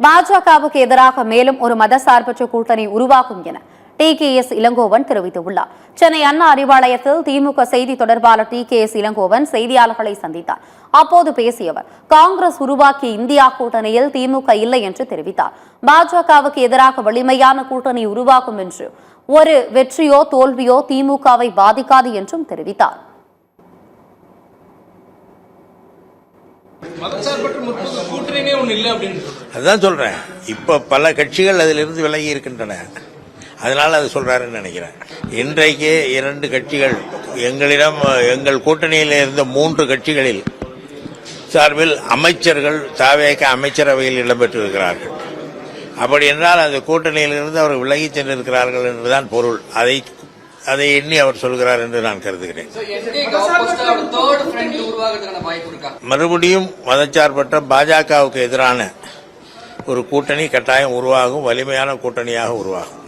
பாஜகவுக்கு எதிராக மேலும் ஒரு மதசார்பற்ற கூட்டணி உருவாகும் என TKS இளங்கோவன் தெரிவித்துள்ளார். சென்னை அண்ணா அறிவாலயத்தில் திமுக செய்தி தொடர்பாளர் TKS இளங்கோவன் செய்தியாளர்களை சந்தித்தார். அப்போது பேசிய அவர், காங்கிரஸ் உருவாக்கிய இந்தியா கூட்டணியில் திமுக இல்லை என்று தெரிவித்தார். பாஜகவுக்கு எதிராக வலிமையான கூட்டணி உருவாகும் என்று ஒரு வெற்றியோ தோல்வியோ திமுகவை பாதிக்காது என்றும் தெரிவித்தார். அதுதான் சொல்றேன். இப்ப பல கட்சிகள் அதிலிருந்து விலகி இருக்கின்றன. அதனால அது சொல்றாருன்னு நினைக்கிறேன். இன்றைக்கு 2 கட்சிகள் எங்களிடம், எங்கள் கூட்டணியில் இருந்த 3 கட்சிகளில் சார்பில் அமைச்சர்கள் தாவேக அமைச்சரவையில் இடம்பெற்றிருக்கிறார்கள். அப்படி என்றால் அந்த கூட்டணியிலிருந்து அவர் விலகி சென்றிருக்கிறார்கள் என்றுதான் பொருள். அதை எண்ணி அவர் சொல்கிறார் என்று நான் கருதுகிறேன். மறுபடியும் மதச்சார்பற்ற பாஜகவுக்கு எதிரான ஒரு கூட்டணி கட்டாயம் உருவாகும், வலிமையான கூட்டணியாக உருவாகும்.